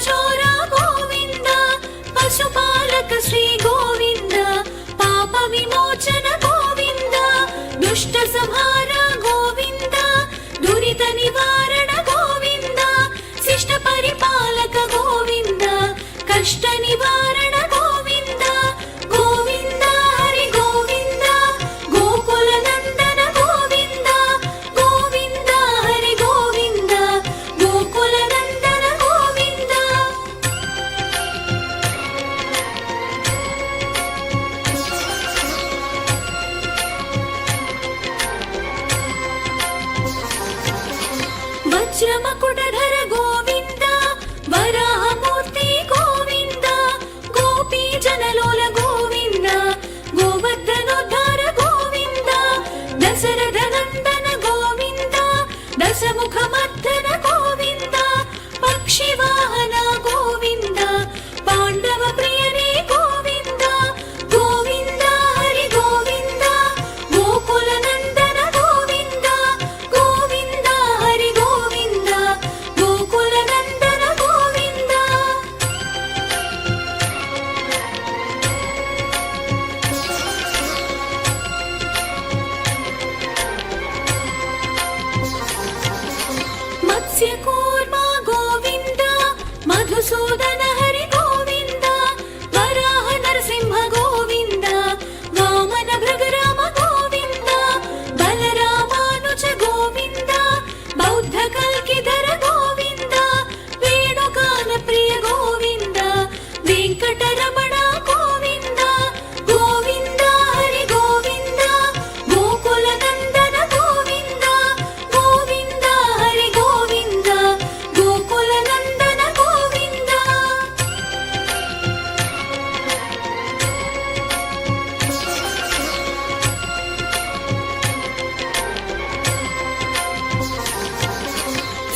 चोर गोविंद पशुपालक श्री गोविंद पाप विमोचन गोविंद दुष्ट संहार गोविंद दुरित निवारण गोविंद शिष्ट परिपालक गोविंद कष्ट निवारण गोविंद गोविंद हरि गोविंद गोकुल नंदन गोविंद गोविंद हरि गोविंद गोकुल नंदन गोविंद वज्र मकुटधर गोविंद वराहमूर्ति गोविंद गोपी जनलोल गोविंद गोवर्धनोद्धार गोविंद दशरथ नंदन गोविंद दशमुख मर्दन गोविंद पक्षी वाहन गोविंद पांडव प्रियने गोविंद गोविंद हरि गोविंद गोकुल नंदन गोविंद गोविंद हरि गोविंद गोकुल नंदन गोविंद मत्स्य कूर्मा गोविंद मधुसूदन हरि गोविंद वराह नरसिंह गोविंद वामन भृगराम गोविंद बलरामानुज गोविंद बौद्ध कल्किधर गोविंद वेणुगान प्रिय गोविंद वेंकटरमण गोविंद गोविंद हरि गोविंद गोकुल नंदन गोविंद गोविंद हरि गोविंद गोकुल नंदन गोविंद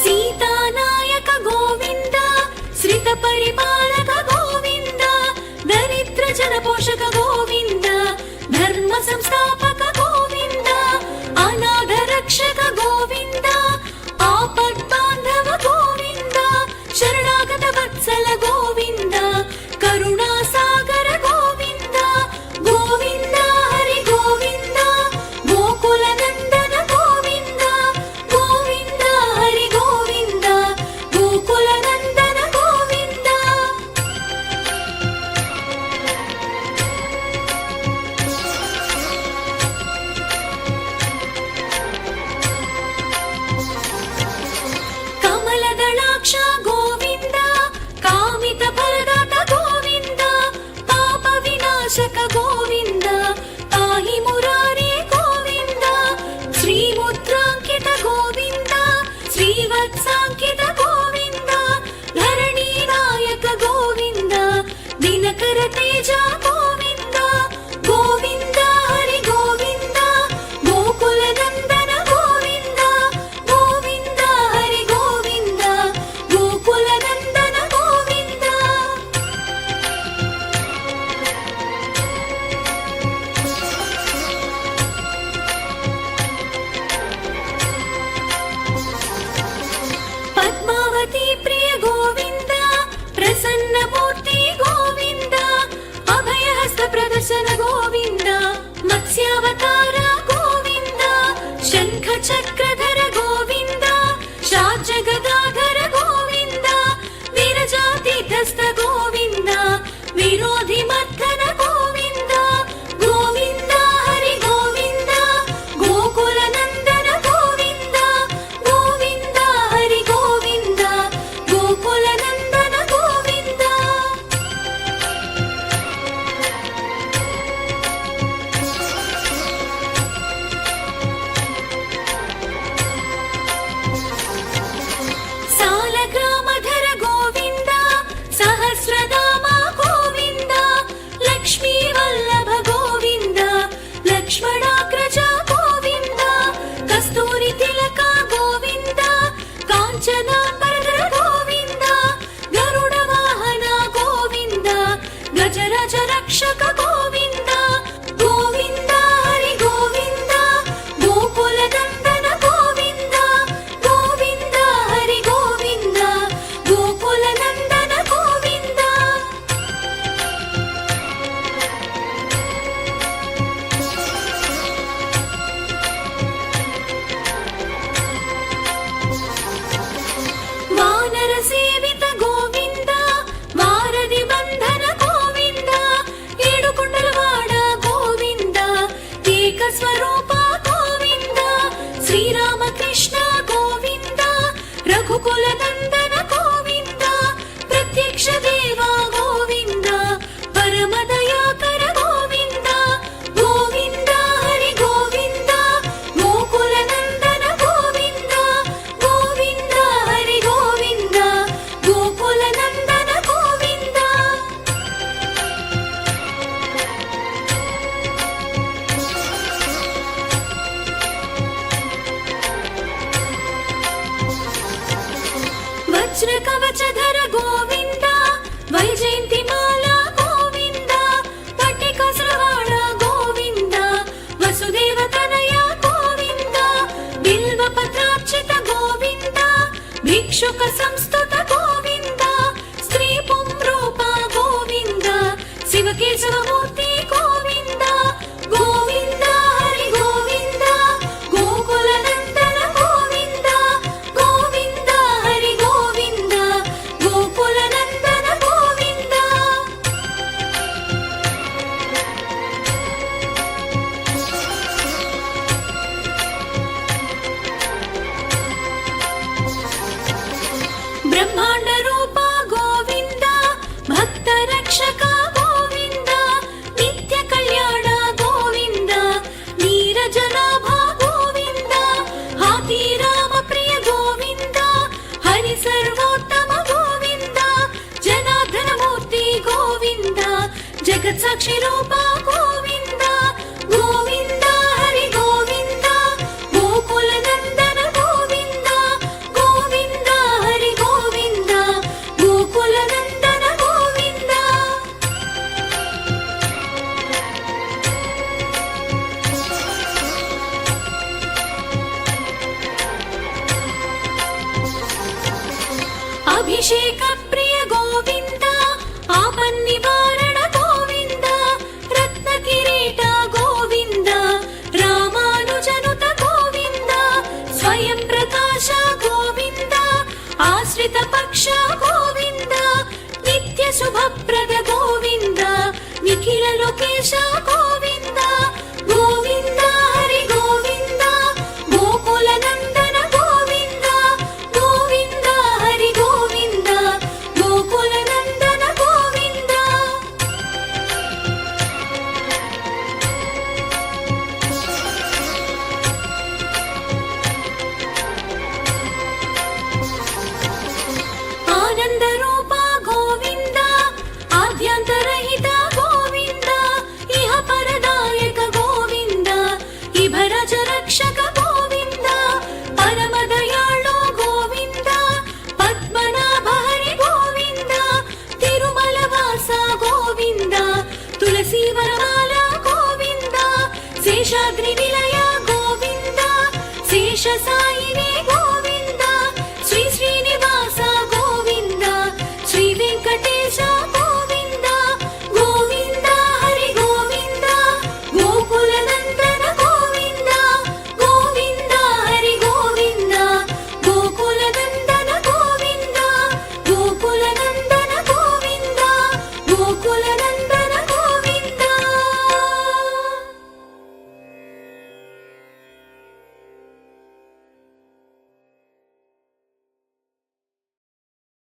सीतानायक गोविंद श्रित परिपालक गोविंद दरिद्र जन पोषक गोविंद धर्म संस्थापक गोविंद अनाथ रक्षक गोविंद आपद बांधव गोविंद शरणागत वत्सल गोविंद करुणा सागर गोविंद गोविंद हरि गोविंद गोकुल नंदन गोविंद गोविंद हरि गोविंद गोकुल नंदन गोविंद कमलदलाक्ष गोविंद कामित फलदाता गोविंद पाप विनाशक गोविंद पाहि मुरारे गोविंद श्रीमुद्रांकित गोविंद श्रीवत्सांकित गोविंद धरणी नायक गोविंद दिनकर तेज गोविंद गोविंद हरि गोविंद गोकुल नंदन गोविंद गोविंद हरि गोविंद गोकुल नंदन गोविंद पद्मावती प्रिय गोविंद प्रसन्न मूर्ति गोविंद अभयहस्त प्रदर्शन गोविंद मत्स्यावतार गोविंद शंख चक्रधर गोविंद शार्ज गदाधर गोविंद वीरजातीतस्थ गोविंद विरोधि मर्दन गोविंद गोविंद हरि गोविंद गोकुल नंदन गोविंद गोविंद हरि गोविंद गोकुल नंदन गोविंद सालग्रामधर गोविंद सहस्रनाम गोविंद लक्ष्मी वल्लभ गोविंद लक्ष्मणाग्रज गोविंद कस्तूरि तिलक गोविंद कांचनांबर गोविंद गरुड वाहन गोविंद गजराज रक्षक गोविंद गोविंद हरि गोविंद गोकुल नंदन गोविंद गोविंद हरि गोविंद गोकुल नंदन శ్రీరామకృష్ణ గోవింద రఘుకుల నందన గోవింద ప్రత్యక్ష దేవా గోవింద పరమ దయాకర గోవింద గోవింద హరి గోవింద గోకుల నందన గోవింద గోవింద హరి గోవింద గోకుల నందన గోవింద. వజ్ర కవచధర గోవింద వైజయంతి మాల గోవింద పట్టిక శ్రవణ గోవింద వసుదేవ తనయ గోవింద బిల్వ పత్రార్చిత గోవింద భిక్షుక సంస్థుత గోవింద స్త్రీ పుంరూప గోవింద శివకేశవమూర్తి గోవింద గోవింద హరి గోవింద గోకుల నందన గోవింద గోవింద హరి గోవింద గోకుల నందన గోవింద. బ్రహ్మాండ రూప గోవింద భక్త రక్షక గోవింద నిత్య కళ్యాణ గోవింద నీరజనాభ గోవింద హాతి రామ ప్రియ గోవింద హరి సర్వోత్తమ గోవింద జనార్దన మూర్తి గోవింద జగత్ సాక్షి రూప గోవింద గోవింద హరి గోవింద గోకుల నందన గోవింద గోవింద హరి గోవింద గోకుల నందన గోవింద. అభిషేక ప్రియ గోవింద ఆపన్నివారణ గోవింద రత్న కిరీట గోవింద రామానుజనుత గోవింద స్వయం ప్రకాశ గోవింద ఆశ్రిత పక్ష గోవింద నిత్య శుభప్రద గోవింద నిఖిల లోకేశ గోవింద గోవింద హరి గోవింద గోకుల నందన గోవింద గోవింద హరి గోవింద గోకుల నందన గోవింద. ఆనంద రూప గోవింద ఆద్యంతరహిత గోవింద ఇహ పరదాయక గోవింద ఇభరజ రక్షక గోవింద పరమ దయాళు గోవింద పద్మనాభ హరి గోవింద తిరుమల వాస గోవింద తులసి వరమాల గోవింద శేషాద్రి నిలయ గోవింద శేష సాయినే గోవింద